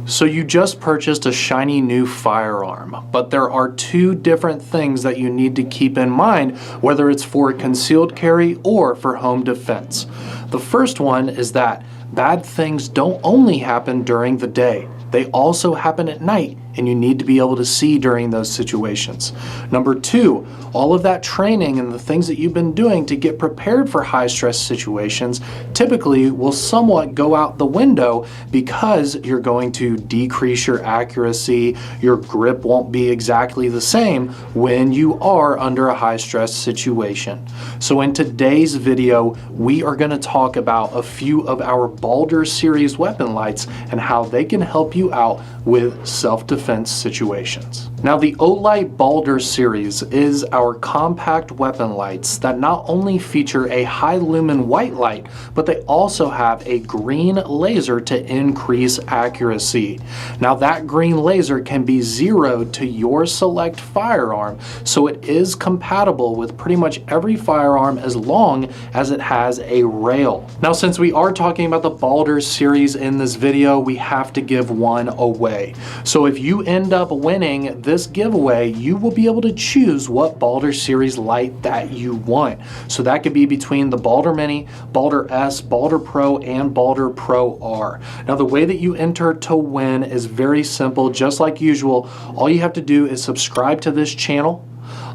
So you just purchased a shiny new firearm, but there are two different things that you need to keep in mind, whether it's for concealed carry or for home defense. The first one is that bad things don't only happen during the day. They also happen at night, and you need to be able to see during those situations. Number two, all of that training and the things that you've been doing to get prepared for high stress situations typically will somewhat go out the window because you're going to decrease your accuracy, your grip won't be exactly the same when you are under a high stress situation. So in today's video, we are going to talk about a few of our Baldr series weapon lights and how they can help you out with self-defense situations. Now, the Olight Baldr series is our compact weapon lights that not only feature a high lumen white light, but they also have a green laser to increase accuracy. Now, that green laser can be zeroed to your select firearm, so it is compatible with pretty much every firearm as long as it has a rail. Now, since we are talking about the Baldr series in this video, we have to give one away. So if you end up winning this giveaway, you will be able to choose what Baldr series light that you want. So that could be between the Baldr Mini, Baldr S, Baldr Pro, and Baldr Pro R. Now, the way that you enter to win is very simple. Just like usual, all you have to do is subscribe to this channel,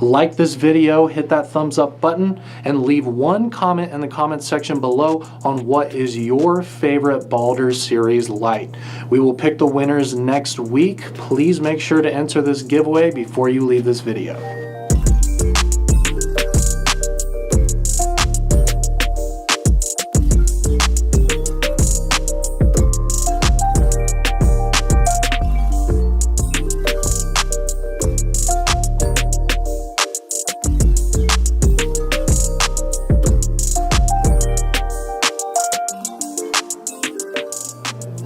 like this video, hit that thumbs up button, and leave one comment in the comment section below on what is your favorite Baldr series light. We will pick the winners next week. Please make sure to enter this giveaway before you leave this video.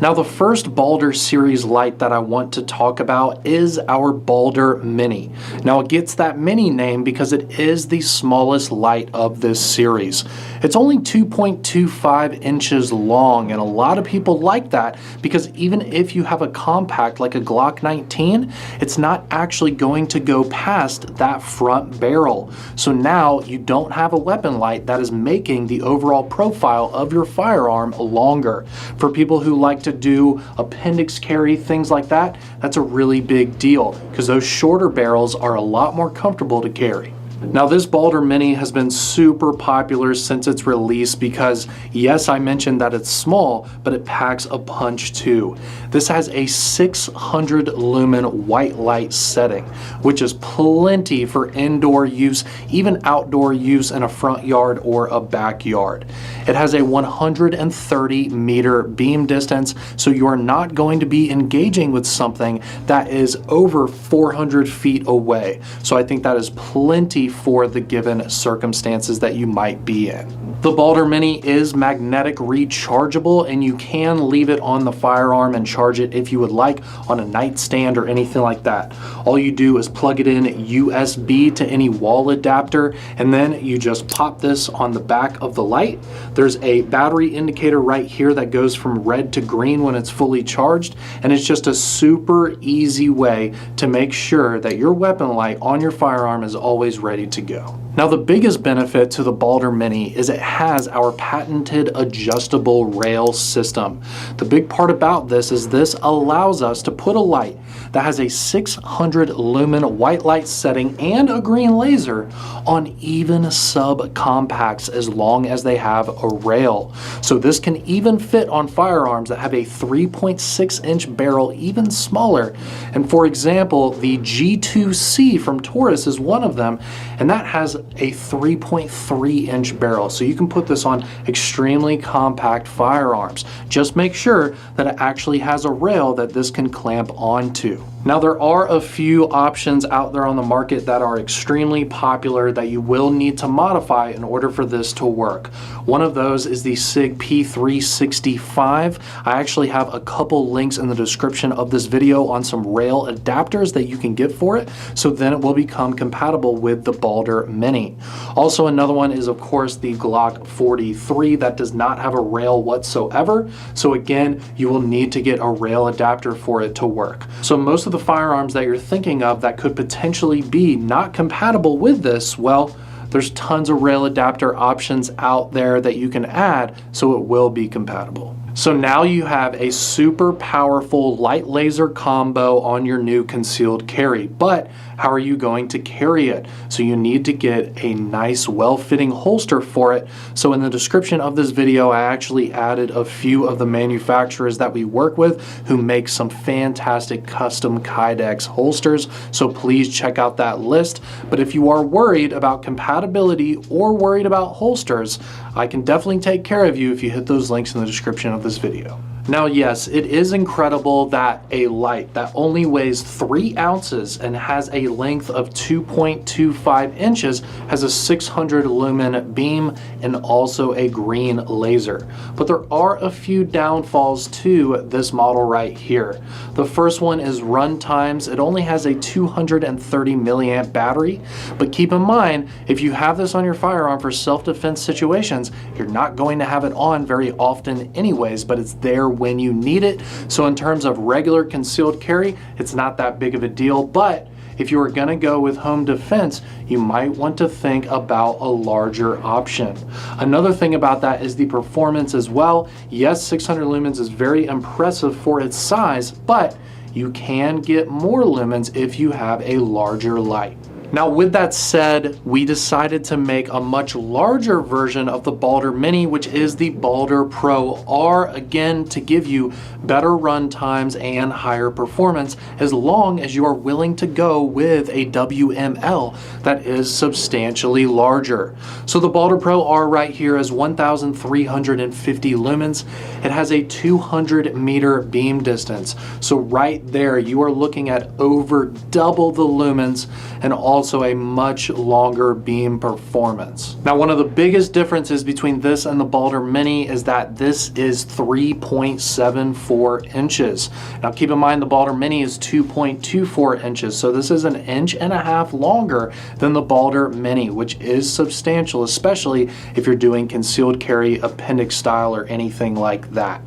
Now, the first Baldr series light that I want to talk about is our Baldr Mini. Now, it gets that Mini name because it is the smallest light of this series. It's only 2.25 inches long, and a lot of people like that because even if you have a compact like a Glock 19, it's not actually going to go past that front barrel. So now you don't have a weapon light that is making the overall profile of your firearm longer. For people who like to do appendix carry, things like that, that's a really big deal because those shorter barrels are a lot more comfortable to carry. Now, this Baldr Mini has been super popular since its release because, yes, I mentioned that it's small, but it packs a punch too. This has a 600 lumen white light setting, which is plenty for indoor use, even outdoor use in a front yard or a backyard. It has a 130 meter beam distance, so you are not going to be engaging with something that is over 400 feet away. So I think that is plenty for the given circumstances that you might be in. The Baldr Mini is magnetic rechargeable, and you can leave it on the firearm and charge it if you would like on a nightstand or anything like that. All you do is plug it in USB to any wall adapter, and then you just pop this on the back of the light. There's a battery indicator right here that goes from red to green when it's fully charged, and it's just a super easy way to make sure that your weapon light on your firearm is always ready to go. Now, the biggest benefit to the Baldr Mini is it has our patented adjustable rail system. The big part about this is this allows us to put a light that has a 600 lumen white light setting and a green laser on even subcompacts as long as they have a rail. So this can even fit on firearms that have a 3.6 inch barrel, even smaller. And for example, the G2C from Taurus is one of them, and that has a 3.3 inch barrel. So you can put this on extremely compact firearms. Just make sure that it actually has a rail that this can clamp onto. Now, there are a few options out there on the market that are extremely popular that you will need to modify in order for this to work. One of those is the SIG P365. I actually have a couple links in the description of this video on some rail adapters that you can get for it, so then it will become compatible with the Baldr Mini. Mini. Also, another one is of course the Glock 43 that does not have a rail whatsoever. So again, you will need to get a rail adapter for it to work. So most of the firearms that you're thinking of that could potentially be not compatible with this, well, there's tons of rail adapter options out there that you can add so it will be compatible. So now you have a super powerful light laser combo on your new concealed carry, but how are you going to carry it? So you need to get a nice well-fitting holster for it. So in the description of this video, I actually added a few of the manufacturers that we work with who make some fantastic custom Kydex holsters. So please check out that list. But if you are worried about compatibility or worried about holsters, I can definitely take care of you if you hit those links in the description of this video. Now, yes, it is incredible that a light that only weighs 3 ounces and has a length of 2.25 inches has a 600 lumen beam and also a green laser. But there are a few downfalls to this model right here. The first one is run times. It only has a 230 milliamp battery, but keep in mind, if you have this on your firearm for self-defense situations, you're not going to have it on very often anyways, but it's there when you need it. So in terms of regular concealed carry, it's not that big of a deal, but if you are going to go with home defense, you might want to think about a larger option. Another thing about that is the performance as well. Yes, 600 lumens is very impressive for its size, but you can get more lumens if you have a larger light. Now, with that said, we decided to make a much larger version of the Baldr Mini, which is the Baldr Pro R, again, to give you better run times and higher performance, as long as you are willing to go with a WML that is substantially larger. So the Baldr Pro R right here is 1,350 lumens. It has a 200 meter beam distance. So right there, you are looking at over double the lumens and also a much longer beam performance. Now, one of the biggest differences between this and the Baldr Mini is that this is 3.74 inches. Now, keep in mind the Baldr Mini is 2.24 inches, so this is 1.5 inches longer than the Baldr Mini, which is substantial, especially if you're doing concealed carry, appendix style, or anything like that.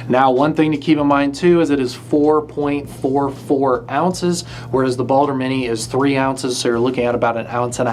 Now, one thing to keep in mind too is it is 4.44 ounces, whereas the Baldr Mini is 3 ounces, so you're looking at about 1.5 ounces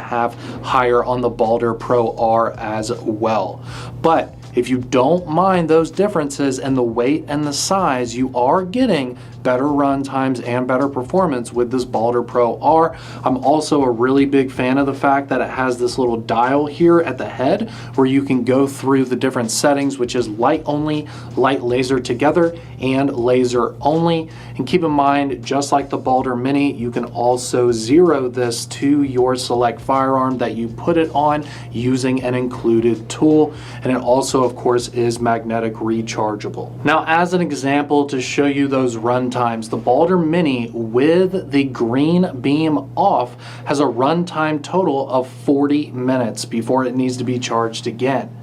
higher on the Baldr Pro R as well. But if you don't mind those differences and the weight and the size, you are getting better run times and better performance with this Baldr Pro R. I'm also a really big fan of the fact that it has this little dial here at the head where you can go through the different settings, which is light only, light laser together, and laser only. And keep in mind, just like the Baldr Mini, you can also zero this to your select firearm that you put it on using an included tool. And it also, of course, is magnetic rechargeable. Now, as an example to show you those run times, the Baldr Mini with the green beam off has a runtime total of 40 minutes before it needs to be charged again.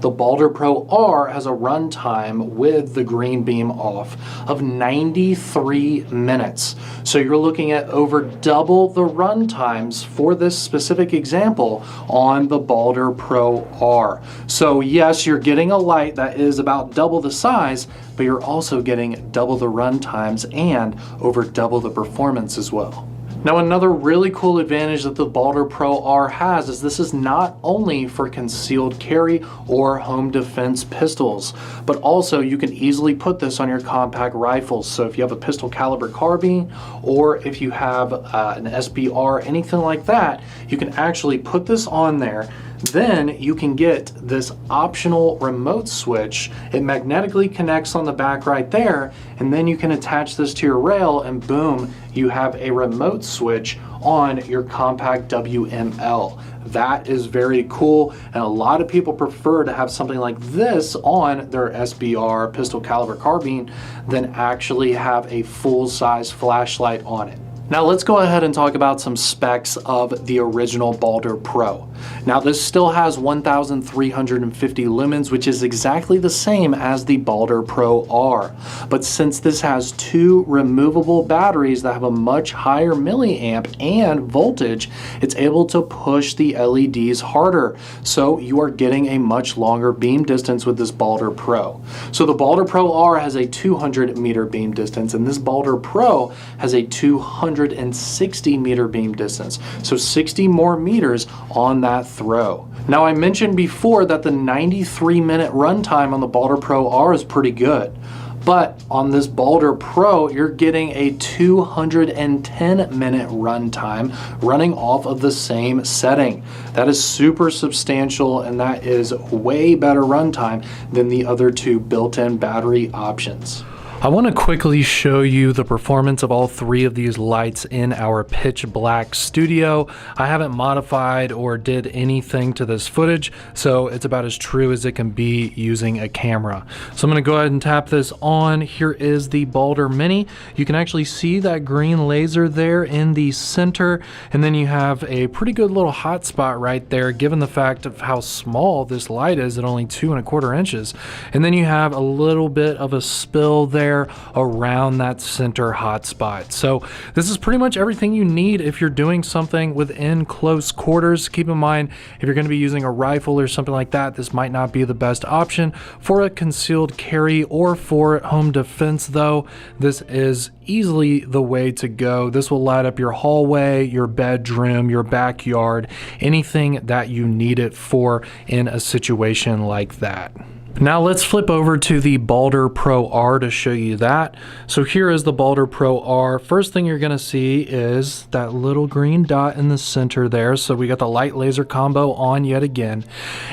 The Baldr Pro R has a runtime with the green beam off of 93 minutes. So you're looking at over double the run times for this specific example on the Baldr Pro R. So yes, you're getting a light that is about double the size, but you're also getting double the run times and over double the performance as well. Now, another really cool advantage that the Baldr Pro R has is this is not only for concealed carry or home defense pistols, but also you can easily put this on your compact rifles. So if you have a pistol caliber carbine, or if you have an SBR, anything like that, you can actually put this on there. Then you can get this optional remote switch. It magnetically connects on the back right there, and then you can attach this to your rail and boom, you have a remote switch on your compact WML. That is very cool, and a lot of people prefer to have something like this on their SBR pistol caliber carbine than actually have a full-size flashlight on it. Now let's go ahead and talk about some specs of the original Baldr Pro. Now this still has 1,350 lumens, which is exactly the same as the Baldr Pro R. But since this has two removable batteries that have a much higher milliamp and voltage, it's able to push the LEDs harder. So you are getting a much longer beam distance with this Baldr Pro. So the Baldr Pro R has a 200 meter beam distance, and this Baldr Pro has a 260 meter beam distance. So 60 more meters on that throw. Now I mentioned before that the 93-minute runtime on the Baldr Pro R is pretty good. But on this Baldr Pro, you're getting a 210-minute runtime running off of the same setting. That is super substantial, and that is way better runtime than the other two built-in battery options. I want to quickly show you the performance of all three of these lights in our pitch black studio. I haven't modified or did anything to this footage, so it's about as true as it can be using a camera. So I'm going to go ahead and tap this on. Here is the Baldr Mini. You can actually see that green laser there in the center, and then you have a pretty good little hot spot right there, given the fact of how small this light is at only 2¼ inches. And then you have a little bit of a spill there around that center hotspot. So this is pretty much everything you need if you're doing something within close quarters. Keep in mind, if you're going to be using a rifle or something like that, this might not be the best option. For a concealed carry or for home defense though, this is easily the way to go. This will light up your hallway, your bedroom, your backyard, anything that you need it for in a situation like that. Now let's flip over to the Baldr Pro R to show you that. So here is the Baldr Pro R. First thing you're gonna see is that little green dot in the center there. So we got the light laser combo on yet again.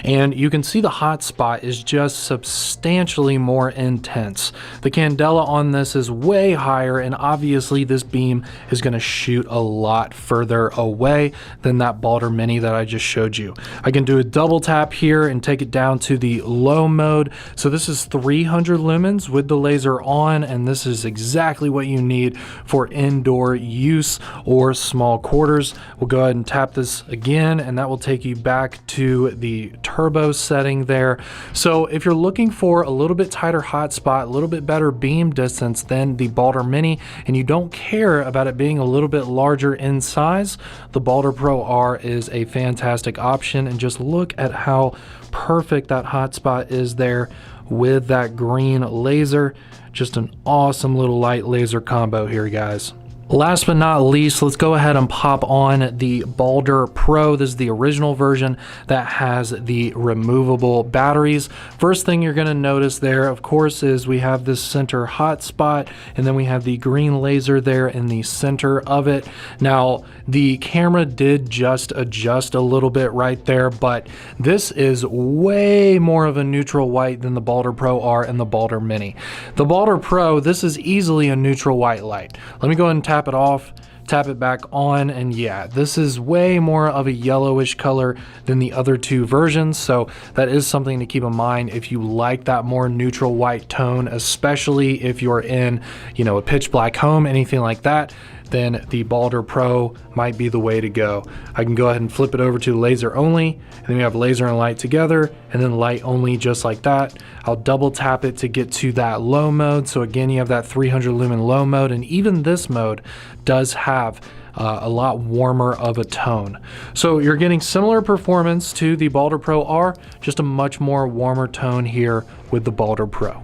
And you can see the hot spot is just substantially more intense. The candela on this is way higher, and obviously this beam is gonna shoot a lot further away than that Baldr Mini that I just showed you. I can do a double tap here and take it down to the low mode. So this is 300 lumens with the laser on, and this is exactly what you need for indoor use or small quarters. We'll go ahead and tap this again, and that will take you back to the turbo setting there. So if you're looking for a little bit tighter hotspot, a little bit better beam distance than the Baldr Mini, and you don't care about it being a little bit larger in size, the Baldr Pro R is a fantastic option. And just look at how perfect that hotspot is there with that green laser. Just an awesome little light laser combo here, guys. Last but not least, let's go ahead and pop on the Baldr Pro. This is the original version that has the removable batteries. First thing you're going to notice there, of course, is we have this center hotspot, and then we have the green laser there in the center of it. Now, the camera did just adjust a little bit right there, but this is way more of a neutral white than the Baldr Pro R and the Baldr Mini. The Baldr Pro, this is easily a neutral white light. Let me go ahead and tap it off, tap it back on, and yeah, this is way more of a yellowish color than the other two versions. So that is something to keep in mind if you like that more neutral white tone, especially if you're in, you know, a pitch black home, anything like that. Then the Baldr Pro might be the way to go. I can go ahead and flip it over to laser only, and then we have laser and light together, and then light only just like that. I'll double tap it to get to that low mode. So again, you have that 300 lumen low mode, and even this mode does have a lot warmer of a tone. So you're getting similar performance to the Baldr Pro R, just a much more warmer tone here with the Baldr Pro.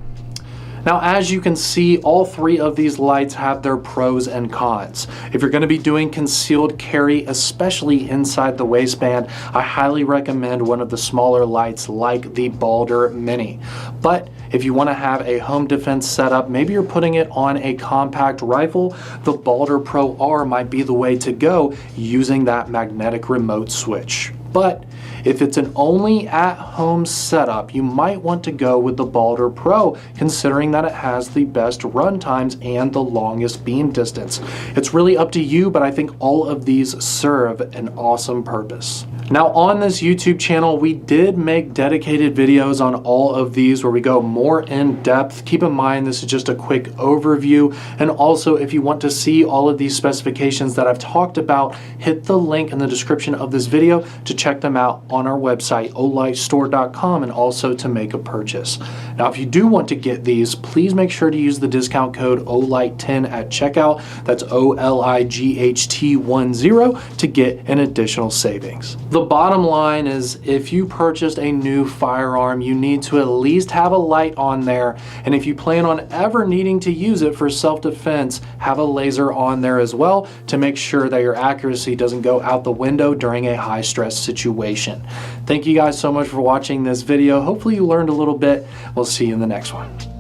Now, as you can see, all three of these lights have their pros and cons. If you're going to be doing concealed carry, especially inside the waistband, I highly recommend one of the smaller lights like the Baldr Mini. But if you want to have a home defense setup, maybe you're putting it on a compact rifle, the Baldr Pro R might be the way to go using that magnetic remote switch. But if it's an only at-home setup, you might want to go with the Baldr Pro, considering that it has the best run times and the longest beam distance. It's really up to you, but I think all of these serve an awesome purpose. Now on this YouTube channel, we did make dedicated videos on all of these where we go more in depth. Keep in mind, this is just a quick overview. And also, if you want to see all of these specifications that I've talked about, hit the link in the description of this video to check them out on our website, olightstore.com, and also to make a purchase. Now, if you do want to get these, please make sure to use the discount code OLIGHT10 at checkout. That's OLIGHT10 to get an additional savings. The bottom line is, if you purchased a new firearm, you need to at least have a light on there. And if you plan on ever needing to use it for self-defense, have a laser on there as well to make sure that your accuracy doesn't go out the window during a high-stress situation. Thank you guys so much for watching this video. Hopefully you learned a little bit. We'll see you in the next one.